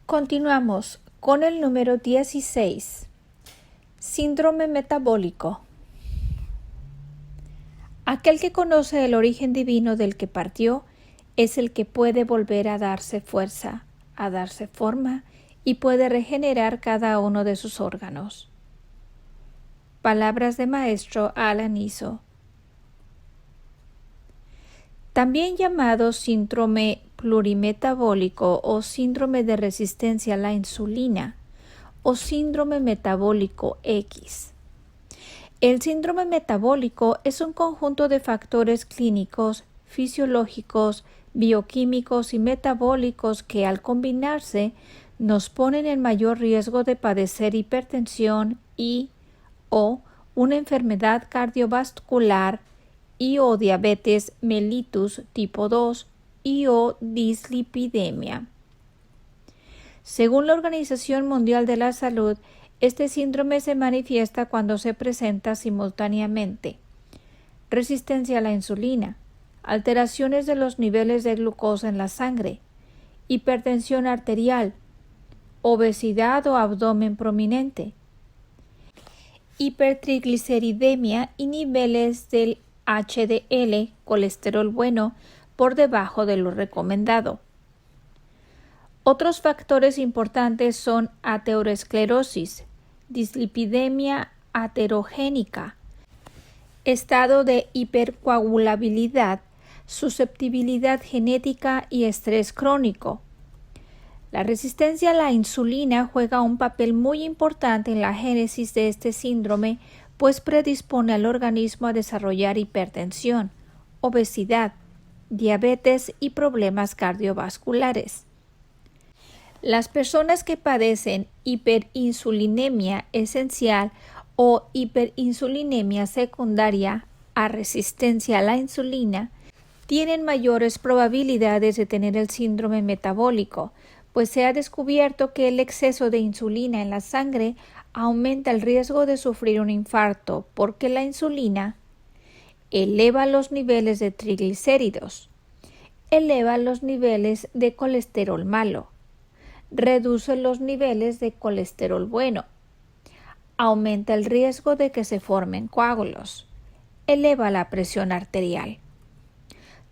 Continuamos con el número 16. Síndrome metabólico. Aquel que conoce el origen divino del que partió es el que puede volver a darse fuerza, a darse forma y puede regenerar cada uno de sus órganos. Palabras de maestro Alan Iso. También llamado síndrome plurimetabólico o síndrome de resistencia a la insulina o síndrome metabólico X. El síndrome metabólico es un conjunto de factores clínicos, fisiológicos, bioquímicos y metabólicos que al combinarse nos ponen en mayor riesgo de padecer hipertensión o una enfermedad cardiovascular o diabetes mellitus tipo 2 o dislipidemia. Según la Organización Mundial de la Salud, este síndrome se manifiesta cuando se presenta simultáneamente resistencia a la insulina, alteraciones de los niveles de glucosa en la sangre, hipertensión arterial, obesidad o abdomen prominente, hipertrigliceridemia y niveles del HDL, colesterol bueno, por debajo de lo recomendado. Otros factores importantes son aterosclerosis, dislipidemia aterogénica, estado de hipercoagulabilidad, susceptibilidad genética y estrés crónico. La resistencia a la insulina juega un papel muy importante en la génesis de este síndrome, pues predispone al organismo a desarrollar hipertensión, obesidad, diabetes y problemas cardiovasculares. Las personas que padecen hiperinsulinemia esencial o hiperinsulinemia secundaria a resistencia a la insulina tienen mayores probabilidades de tener el síndrome metabólico, pues se ha descubierto que el exceso de insulina en la sangre aumenta el riesgo de sufrir un infarto porque la insulina eleva los niveles de triglicéridos, eleva los niveles de colesterol malo, reduce los niveles de colesterol bueno, aumenta el riesgo de que se formen coágulos, eleva la presión arterial.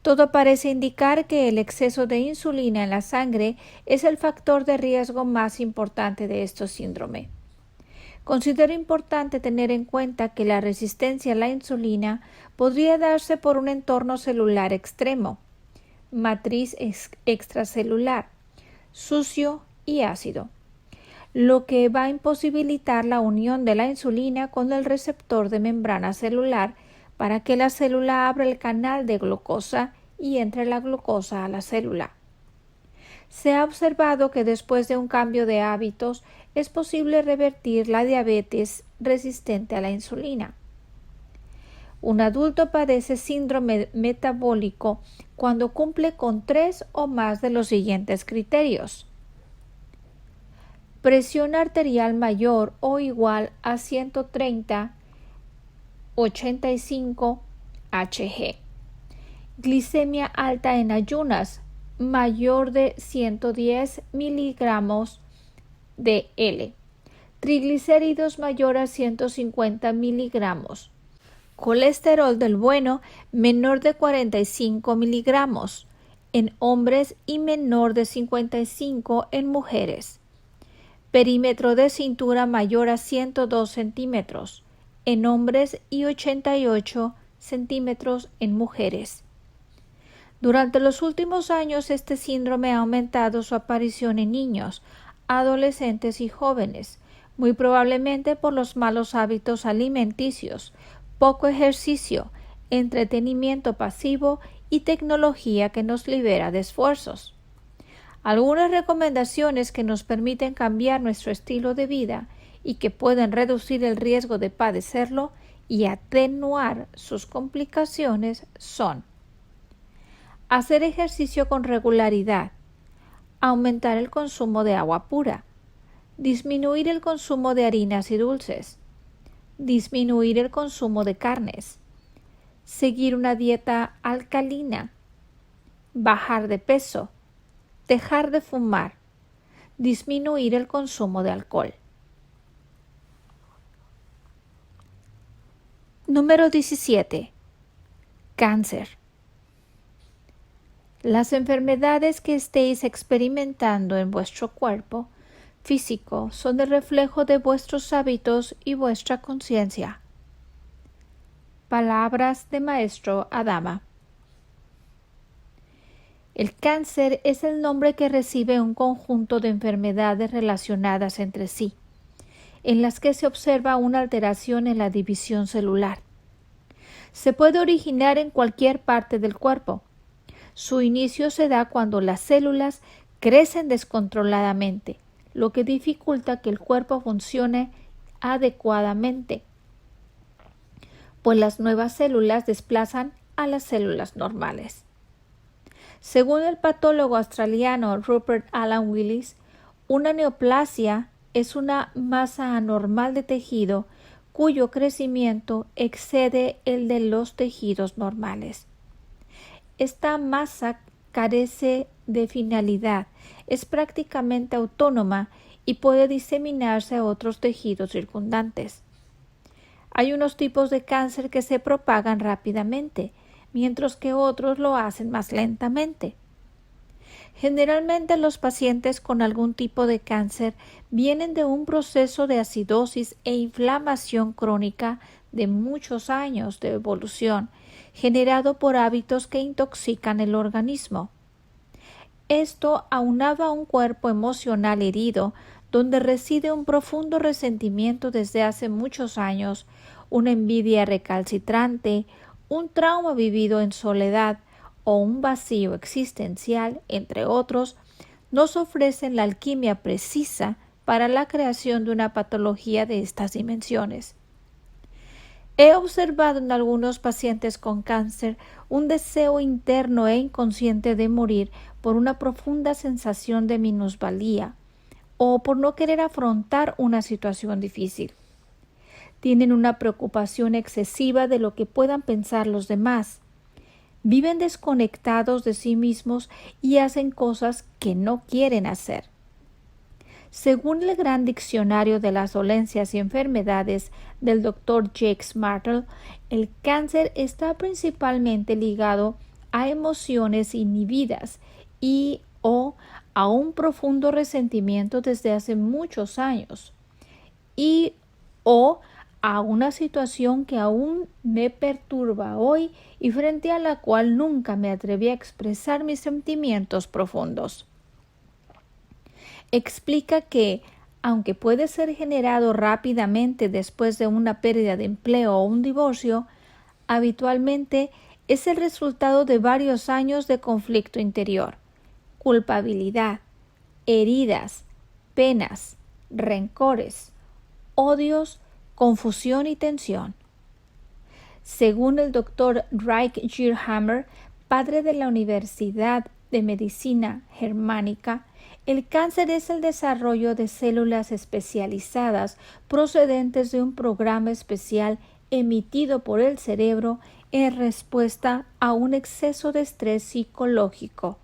Todo parece indicar que el exceso de insulina en la sangre es el factor de riesgo más importante de este síndrome. Considero importante tener en cuenta que la resistencia a la insulina podría darse por un entorno celular extremo, matriz extracelular, sucio y ácido, lo que va a imposibilitar la unión de la insulina con el receptor de membrana celular para que la célula abra el canal de glucosa y entre la glucosa a la célula. Se ha observado que después de un cambio de hábitos es posible revertir la diabetes resistente a la insulina. Un adulto padece síndrome metabólico cuando cumple con 3 o más de los siguientes criterios: presión arterial mayor o igual a 130/85 Hg, glicemia alta en ayunas mayor de 110 miligramos de L, triglicéridos mayor a 150 miligramos, colesterol del bueno menor de 45 miligramos en hombres y menor de 55 en mujeres, perímetro de cintura mayor a 102 centímetros en hombres y 88 centímetros en mujeres. Durante los últimos años, este síndrome ha aumentado su aparición en niños, adolescentes y jóvenes, muy probablemente por los malos hábitos alimenticios, poco ejercicio, entretenimiento pasivo y tecnología que nos libera de esfuerzos. Algunas recomendaciones que nos permiten cambiar nuestro estilo de vida y que pueden reducir el riesgo de padecerlo y atenuar sus complicaciones son: hacer ejercicio con regularidad, aumentar el consumo de agua pura, disminuir el consumo de harinas y dulces, disminuir el consumo de carnes, seguir una dieta alcalina, bajar de peso, dejar de fumar, disminuir el consumo de alcohol. Número 17. Cáncer. Las enfermedades que estéis experimentando en vuestro cuerpo físico son el reflejo de vuestros hábitos y vuestra conciencia. Palabras de Maestro Adama. El cáncer es el nombre que recibe un conjunto de enfermedades relacionadas entre sí, en las que se observa una alteración en la división celular. Se puede originar en cualquier parte del cuerpo. Su inicio se da cuando las células crecen descontroladamente, lo que dificulta que el cuerpo funcione adecuadamente, pues las nuevas células desplazan a las células normales. Según el patólogo australiano Rupert Alan Willis, una neoplasia es una masa anormal de tejido cuyo crecimiento excede el de los tejidos normales. Esta masa carece de finalidad, es prácticamente autónoma y puede diseminarse a otros tejidos circundantes. Hay unos tipos de cáncer que se propagan rápidamente, mientras que otros lo hacen más lentamente. Generalmente los pacientes con algún tipo de cáncer vienen de un proceso de acidosis e inflamación crónica de muchos años de evolución, generado por hábitos que intoxican el organismo. Esto aunado a un cuerpo emocional herido, donde reside un profundo resentimiento desde hace muchos años, una envidia recalcitrante, un trauma vivido en soledad o un vacío existencial, entre otros, nos ofrecen la alquimia precisa para la creación de una patología de estas dimensiones. He observado en algunos pacientes con cáncer un deseo interno e inconsciente de morir por una profunda sensación de minusvalía o por no querer afrontar una situación difícil. Tienen una preocupación excesiva de lo que puedan pensar los demás. Viven desconectados de sí mismos y hacen cosas que no quieren hacer. Según el Gran Diccionario de las Dolencias y Enfermedades del Dr. Jacques Martel, el cáncer está principalmente ligado a emociones inhibidas y o a un profundo resentimiento desde hace muchos años y o a una situación que aún me perturba hoy y frente a la cual nunca me atreví a expresar mis sentimientos profundos. Explica que, aunque puede ser generado rápidamente después de una pérdida de empleo o un divorcio, habitualmente es el resultado de varios años de conflicto interior, culpabilidad, heridas, penas, rencores, odios, confusión y tensión. Según el Dr. Reich Gierhammer, padre de la Universidad de Medicina Germánica, el cáncer es el desarrollo de células especializadas procedentes de un programa especial emitido por el cerebro en respuesta a un exceso de estrés psicológico.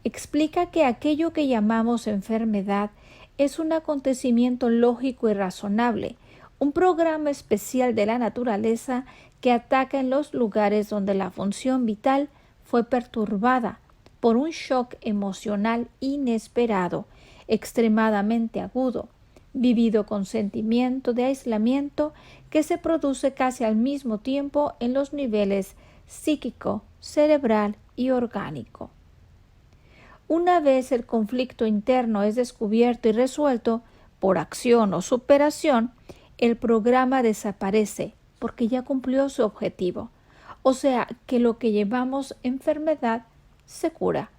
Explica que aquello que llamamos enfermedad es un acontecimiento lógico y razonable, un programa especial de la naturaleza que ataca en los lugares donde la función vital fue perturbada por un shock emocional inesperado, extremadamente agudo, vivido con sentimiento de aislamiento que se produce casi al mismo tiempo en los niveles psíquico, cerebral y orgánico. Una vez el conflicto interno es descubierto y resuelto por acción o superación, el programa desaparece porque ya cumplió su objetivo. O sea que lo que llevamos enfermedad se cura.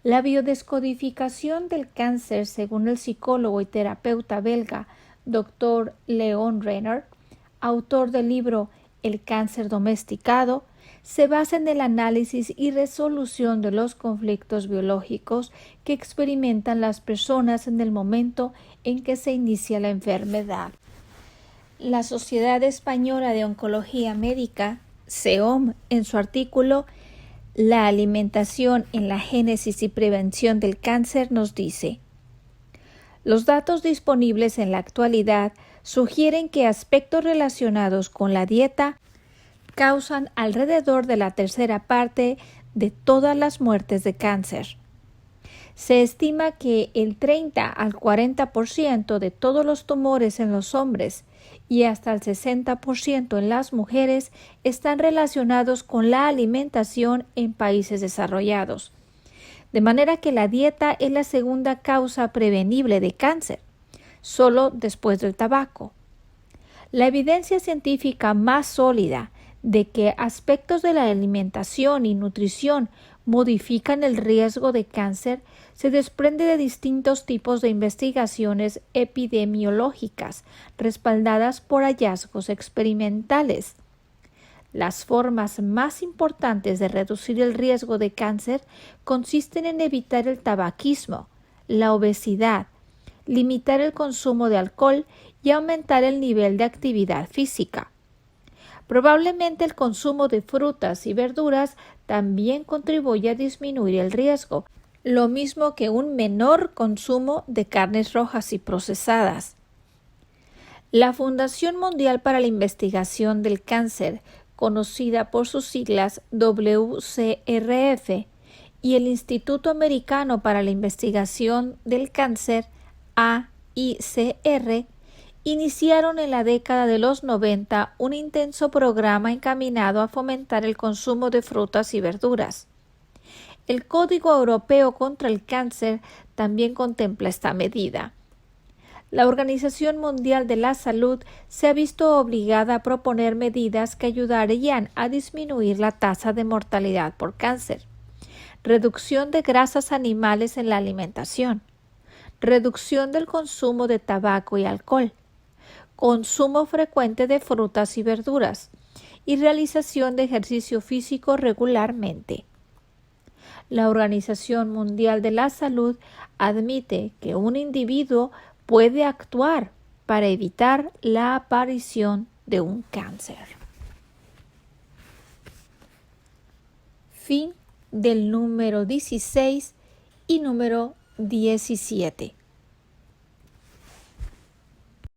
La biodescodificación del cáncer, según el psicólogo y terapeuta belga Dr. Leon Renner, autor del libro El cáncer domesticado, se basa en el análisis y resolución de los conflictos biológicos que experimentan las personas en el momento en que se inicia la enfermedad. La Sociedad Española de Oncología Médica, SEOM, en su artículo La alimentación en la génesis y prevención del cáncer nos dice: los datos disponibles en la actualidad sugieren que aspectos relacionados con la dieta causan alrededor de la tercera parte de todas las muertes de cáncer. Se estima que el 30 al 40% de todos los tumores en los hombres y hasta el 60% en las mujeres están relacionados con la alimentación en países desarrollados. De manera que la dieta es la segunda causa prevenible de cáncer, solo después del tabaco. La evidencia científica más sólida de que aspectos de la alimentación y nutrición modifican el riesgo de cáncer se desprende de distintos tipos de investigaciones epidemiológicas respaldadas por hallazgos experimentales. Las formas más importantes de reducir el riesgo de cáncer consisten en evitar el tabaquismo, la obesidad, limitar el consumo de alcohol y aumentar el nivel de actividad física. Probablemente el consumo de frutas y verduras también contribuye a disminuir el riesgo, lo mismo que un menor consumo de carnes rojas y procesadas. La Fundación Mundial para la Investigación del Cáncer, conocida por sus siglas WCRF, y el Instituto Americano para la Investigación del Cáncer, AICR, iniciaron en la década de los 90 un intenso programa encaminado a fomentar el consumo de frutas y verduras. El Código Europeo contra el Cáncer también contempla esta medida. La Organización Mundial de la Salud se ha visto obligada a proponer medidas que ayudarían a disminuir la tasa de mortalidad por cáncer. Reducción de grasas animales en la alimentación. Reducción del consumo de tabaco y alcohol. Consumo frecuente de frutas y verduras. Y realización de ejercicio físico regularmente. La Organización Mundial de la Salud admite que un individuo puede actuar para evitar la aparición de un cáncer. Fin del número 16 y número 17.